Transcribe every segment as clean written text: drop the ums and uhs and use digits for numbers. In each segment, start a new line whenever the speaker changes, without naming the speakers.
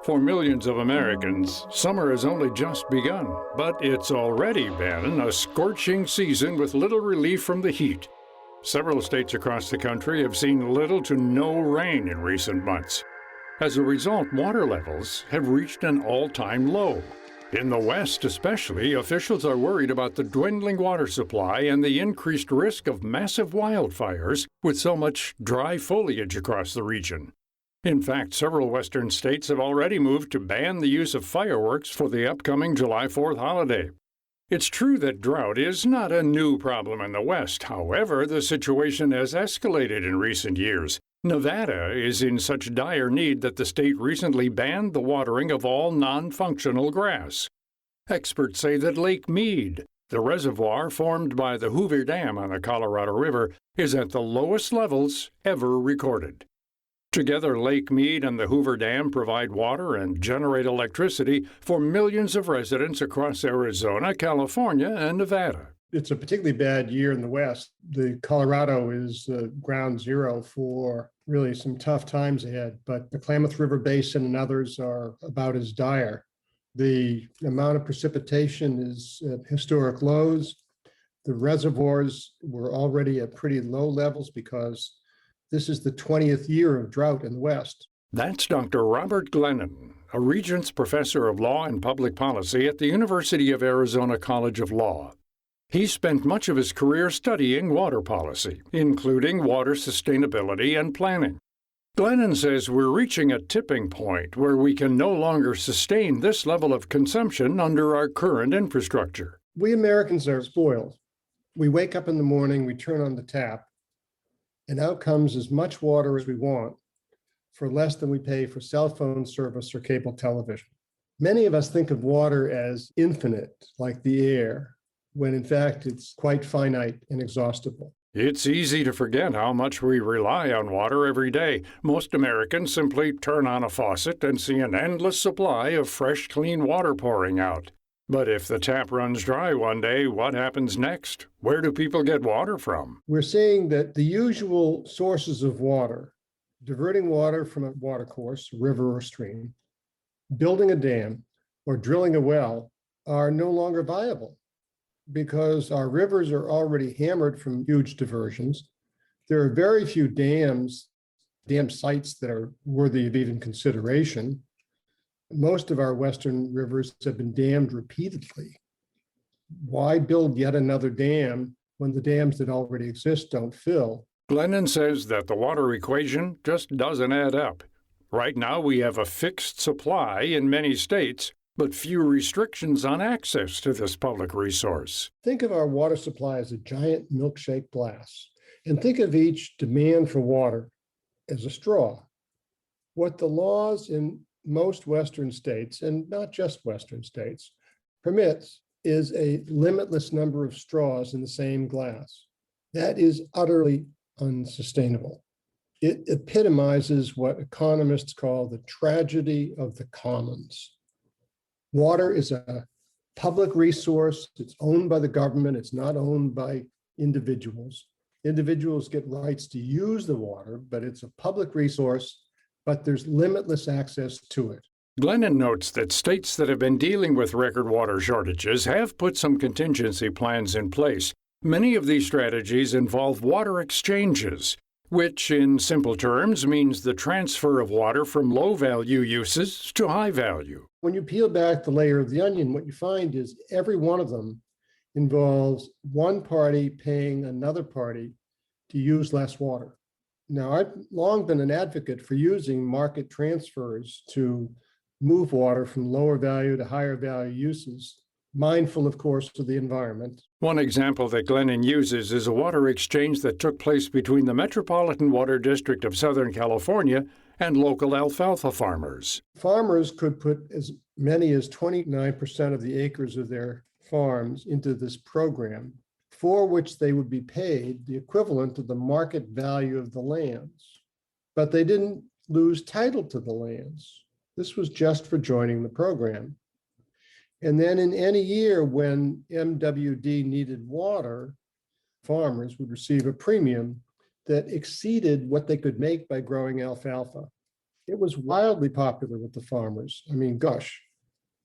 For millions of Americans, summer has only just begun, but it's already been a scorching season with little relief from the heat. Several states across the country have seen little to no rain in recent months. As a result, water levels have reached an all-time low. In the West especially, officials are worried about the dwindling water supply and the increased risk of massive wildfires with so much dry foliage across the region. In fact, several western states have already moved to ban the use of fireworks for the upcoming July 4th holiday. It's true that drought is not a new problem in the West. However, the situation has escalated in recent years. Nevada is in such dire need that the state recently banned the watering of all non-functional grass. Experts say that Lake Mead, the reservoir formed by the Hoover Dam on the Colorado River, is at the lowest levels ever recorded. Together, Lake Mead and the Hoover Dam provide water and generate electricity for millions of residents across Arizona, California, and Nevada.
It's a particularly bad year in the West. The Colorado is ground zero for really some tough times ahead, but the Klamath River Basin and others are about as dire. The amount of precipitation is at historic lows. The reservoirs were already at pretty low levels because this is the 20th year of drought in the West.
That's Dr. Robert Glennon, a Regents Professor of Law and Public Policy at the University of Arizona College of Law. He spent much of his career studying water policy, including water sustainability and planning. Glennon says we're reaching a tipping point where we can no longer sustain this level of consumption under our current infrastructure.
We Americans are spoiled. We wake up in the morning, we turn on the tap, and out comes as much water as we want for less than we pay for cell phone service or cable television. Many of us think of water as infinite, like the air, when in fact it's quite finite and exhaustible.
It's easy to forget how much we rely on water every day. Most Americans simply turn on a faucet and see an endless supply of fresh, clean water pouring out. But if the tap runs dry one day, what happens next? Where do people get water from?
We're seeing that the usual sources of water, diverting water from a watercourse, river or stream, building a dam, or drilling a well, are no longer viable because our rivers are already hammered from huge diversions. There are very few dam sites that are worthy of even consideration. Most of our Western rivers have been dammed repeatedly. Why build yet another dam when the dams that already exist don't fill?
Glennon says that the water equation just doesn't add up. Right now, we have a fixed supply in many states, but few restrictions on access to this public resource.
Think of our water supply as a giant milkshake glass, and think of each demand for water as a straw. What the laws in most Western states, and not just Western states, permits is a limitless number of straws in the same glass. That is utterly unsustainable. It epitomizes what economists call the tragedy of the commons. Water is a public resource. It's owned by the government. It's not owned by individuals. Individuals get rights to use the water, but it's a public resource, but there's limitless access to it.
Glennon notes that states that have been dealing with record water shortages have put some contingency plans in place. Many of these strategies involve water exchanges, which in simple terms means the transfer of water from low-value uses to high-value.
When you peel back the layer of the onion, what you find is every one of them involves one party paying another party to use less water. Now, I've long been an advocate for using market transfers to move water from lower value to higher value uses, mindful, of course, of the environment.
One example that Glennon uses is a water exchange that took place between the Metropolitan Water District of Southern California and local alfalfa farmers.
Farmers could put as many as 29% of the acres of their farms into this program, for which they would be paid the equivalent of the market value of the lands. But they didn't lose title to the lands. This was just for joining the program. And then in any year when MWD needed water, farmers would receive a premium that exceeded what they could make by growing alfalfa. It was wildly popular with the farmers. I mean, gosh,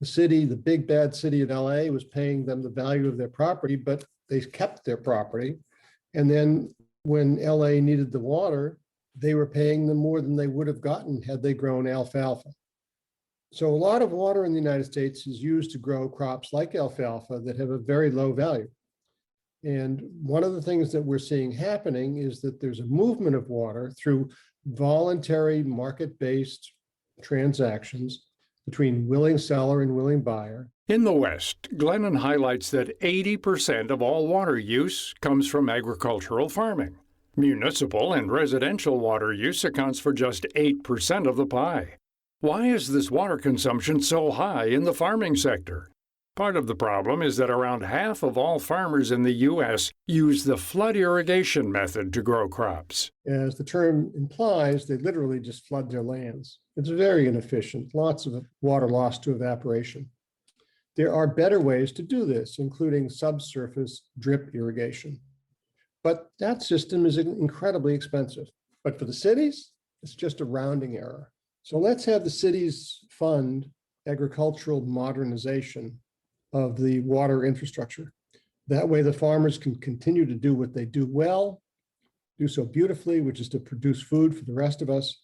the big bad city of LA was paying them the value of their property, but they kept their property. And then when LA needed the water, they were paying them more than they would have gotten had they grown alfalfa. So a lot of water in the United States is used to grow crops like alfalfa that have a very low value. And one of the things that we're seeing happening is that there's a movement of water through voluntary market-based transactions between willing seller and willing buyer.
In the West, Glennon highlights that 80% of all water use comes from agricultural farming. Municipal and residential water use accounts for just 8% of the pie. Why is this water consumption so high in the farming sector? Part of the problem is that around half of all farmers in the U.S. use the flood irrigation method to grow crops.
As the term implies, they literally just flood their lands. It's very inefficient, lots of water lost to evaporation. There are better ways to do this, including subsurface drip irrigation. But that system is incredibly expensive. But for the cities, it's just a rounding error. So let's have the cities fund agricultural modernization of the water infrastructure. That way the farmers can continue to do what they do well, do so beautifully, which is to produce food for the rest of us,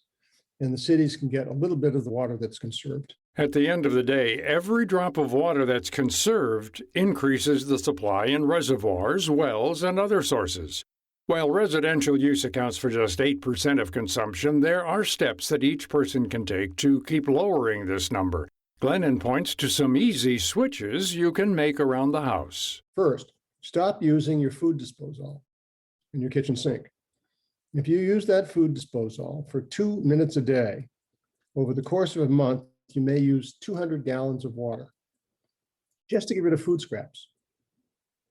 and the cities can get a little bit of the water that's conserved.
At the end of the day, every drop of water that's conserved increases the supply in reservoirs, wells, and other sources. While residential use accounts for just 8% of consumption, there are steps that each person can take to keep lowering this number. Glennon points to some easy switches you can make around the house.
First, stop using your food disposal in your kitchen sink. If you use that food disposal for 2 minutes a day, over the course of a month, you may use 200 gallons of water just to get rid of food scraps.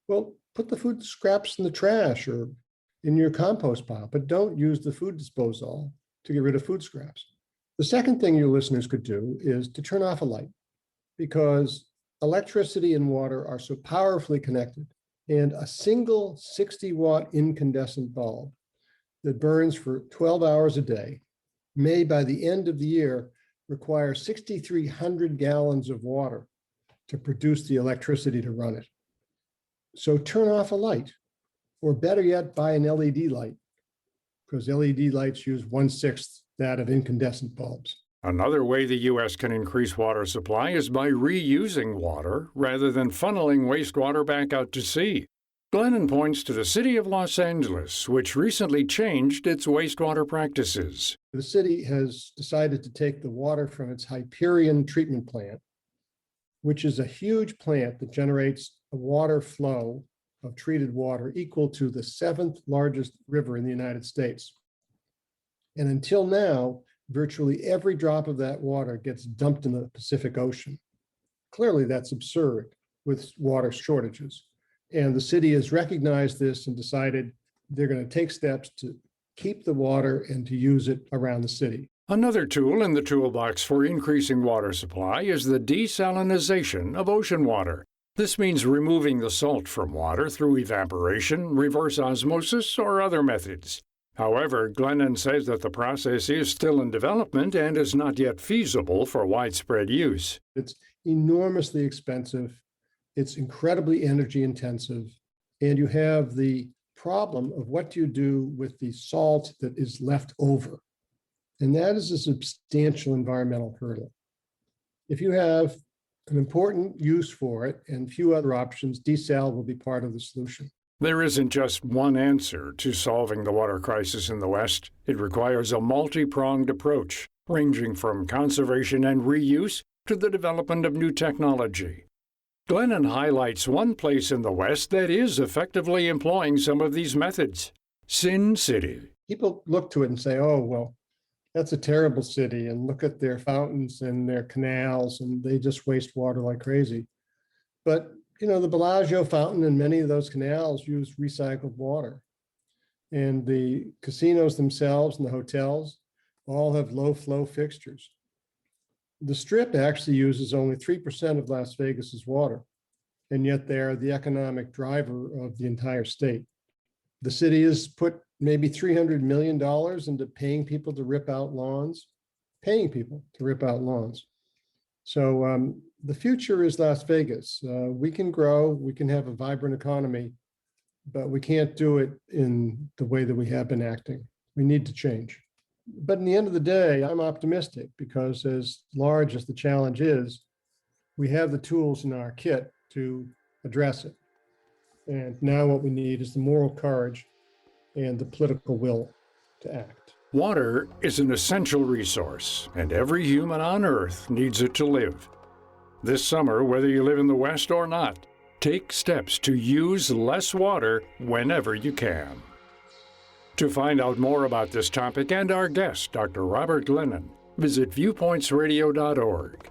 Well, put the food scraps in the trash or in your compost pile, but don't use the food disposal to get rid of food scraps. The second thing your listeners could do is to turn off a light, because electricity and water are so powerfully connected, and a single 60-watt incandescent bulb that burns for 12 hours a day may, by the end of the year, require 6,300 gallons of water to produce the electricity to run it. So turn off a light, or better yet, buy an LED light, because LED lights use 1/6 that of incandescent bulbs.
Another way the U.S. can increase water supply is by reusing water rather than funneling wastewater back out to sea. Glennon points to the city of Los Angeles, which recently changed its wastewater practices.
The city has decided to take the water from its Hyperion treatment plant, which is a huge plant that generates a water flow of treated water equal to the 7th largest river in the United States. And until now, virtually every drop of that water gets dumped in the Pacific Ocean. Clearly, that's absurd with water shortages. And the city has recognized this and decided they're going to take steps to keep the water and to use it around the city.
Another tool in the toolbox for increasing water supply is the desalinization of ocean water. This means removing the salt from water through evaporation, reverse osmosis, or other methods. However, Glennon says that the process is still in development and is not yet feasible for widespread use.
It's enormously expensive. It's incredibly energy intensive. And you have the problem of what do you do with the salt that is left over? And that is a substantial environmental hurdle. If you have an important use for it and few other options, desal will be part of the solution.
There isn't just one answer to solving the water crisis in the West. It requires a multi-pronged approach, ranging from conservation and reuse to the development of new technology. Glennon highlights one place in the West that is effectively employing some of these methods: Sin City.
People look to it and say, oh, well, that's a terrible city, and look at their fountains and their canals, and they just waste water like crazy. But the Bellagio fountain and many of those canals use recycled water. And the casinos themselves and the hotels all have low flow fixtures. The Strip actually uses only 3% of Las Vegas's water, and yet they're the economic driver of the entire state. The city has put maybe $300 million into paying people to rip out lawns, paying people to rip out lawns. So the future is Las Vegas. We can grow, we can have a vibrant economy, but we can't do it in the way that we have been acting. We need to change. But in the end of the day, I'm optimistic because as large as the challenge is, we have the tools in our kit to address it. And now what we need is the moral courage and the political will to act.
Water is an essential resource, and every human on Earth needs it to live. This summer, whether you live in the West or not, take steps to use less water whenever you can. To find out more about this topic and our guest, Dr. Robert Glennon, visit viewpointsradio.org.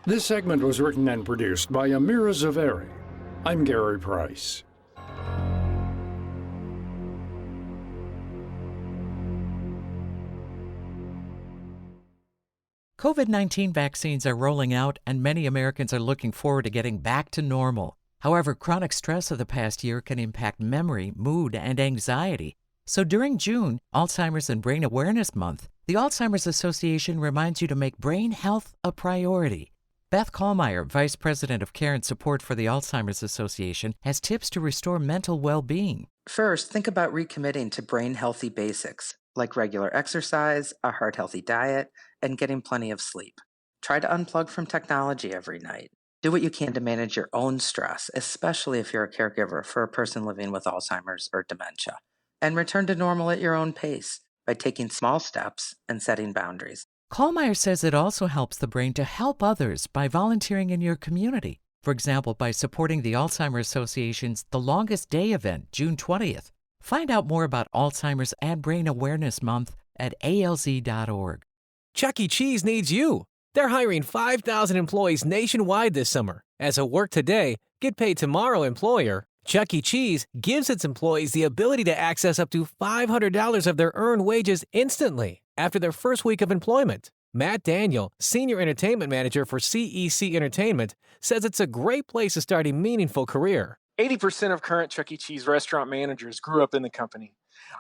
This segment was written and produced by Amira Zaveri. I'm Gary Price.
COVID-19 vaccines are rolling out, and many Americans are looking forward to getting back to normal. However, chronic stress of the past year can impact memory, mood, and anxiety. So during June, Alzheimer's and Brain Awareness Month, the Alzheimer's Association reminds you to make brain health a priority. Beth Kallmeyer, Vice President of Care and Support for the Alzheimer's Association, has tips to restore mental well-being.
First, think about recommitting to brain-healthy basics, like regular exercise, a heart-healthy diet, and getting plenty of sleep. Try to unplug from technology every night. Do what you can to manage your own stress, especially if you're a caregiver for a person living with Alzheimer's or dementia. And return to normal at your own pace by taking small steps and setting boundaries.
Kallmeyer says it also helps the brain to help others by volunteering in your community. For example, by supporting the Alzheimer's Association's The Longest Day event, June 20th. Find out more about Alzheimer's and Brain Awareness Month at alz.org.
Chuck E. Cheese needs you. They're hiring 5,000 employees nationwide this summer. As a work today, get paid tomorrow employer, Chuck E. Cheese gives its employees the ability to access up to $500 of their earned wages instantly after their first week of employment. Matt Daniel, Senior Entertainment Manager for CEC Entertainment, says it's a great place to start a meaningful career.
80% of current Chuck E. Cheese restaurant managers grew up in the company.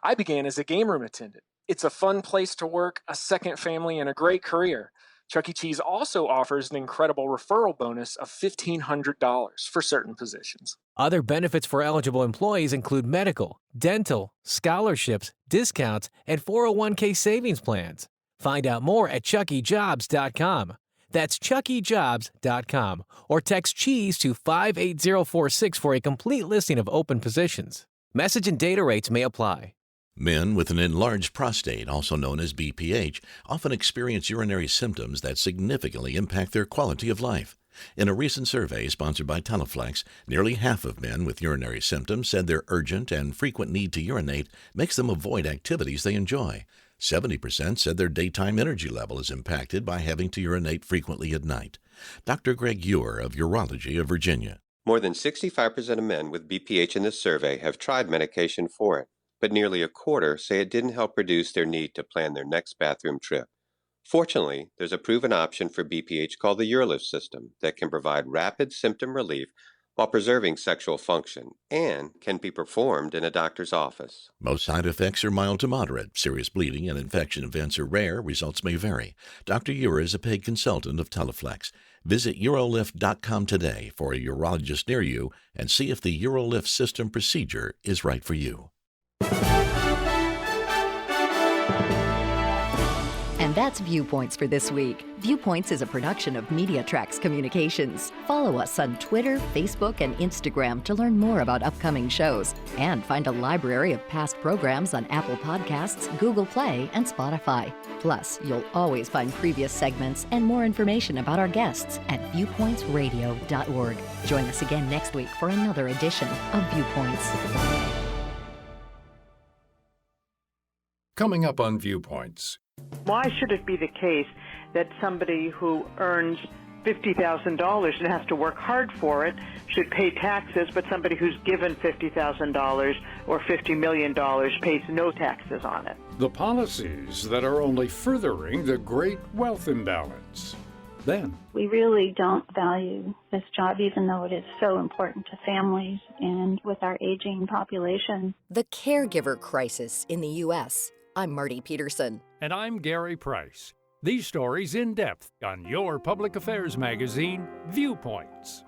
I began as a game room attendant. It's a fun place to work, a second family, and a great career. Chuck E. Cheese also offers an incredible referral bonus of $1,500 for certain positions.
Other benefits for eligible employees include medical, dental, scholarships, discounts, and 401k savings plans. Find out more at chuckejobs.com. That's chuckejobs.com, or text CHEESE to 58046 for a complete listing of open positions. Message and data rates may apply.
Men with an enlarged prostate, also known as BPH, often experience urinary symptoms that significantly impact their quality of life. In a recent survey sponsored by Teleflex, nearly half of men with urinary symptoms said their urgent and frequent need to urinate makes them avoid activities they enjoy. 70% said their daytime energy level is impacted by having to urinate frequently at night. Dr. Greg Ewer of Urology of Virginia.
More than 65% of men with BPH in this survey have tried medication for it, but nearly a quarter say it didn't help reduce their need to plan their next bathroom trip. Fortunately, there's a proven option for BPH called the UroLift system that can provide rapid symptom relief while preserving sexual function and can be performed in a doctor's office.
Most side effects are mild to moderate. Serious bleeding and infection events are rare. Results may vary. Dr. Ewer is a paid consultant of Teleflex. Visit urolift.com today for a urologist near you and see if the UroLift system procedure is right for you.
And that's Viewpoints for this week. Viewpoints is a production of MediaTrax Communications. Follow us on Twitter, Facebook, and Instagram to learn more about upcoming shows. And find a library of past programs on Apple Podcasts, Google Play, and Spotify. Plus, you'll always find previous segments and more information about our guests at viewpointsradio.org. Join us again next week for another edition of Viewpoints.
Coming up on Viewpoints.
Why should it be the case that somebody who earns $50,000 and has to work hard for it should pay taxes, but somebody who's given $50,000 or $50 million pays no taxes on it?
The policies that are only furthering the great wealth imbalance. Then,
we really don't value this job, even though it is so important to families and with our aging population.
The caregiver crisis in the U.S. I'm Marty Peterson.
and I'm Gary Price. These stories in depth on your public affairs magazine, Viewpoints.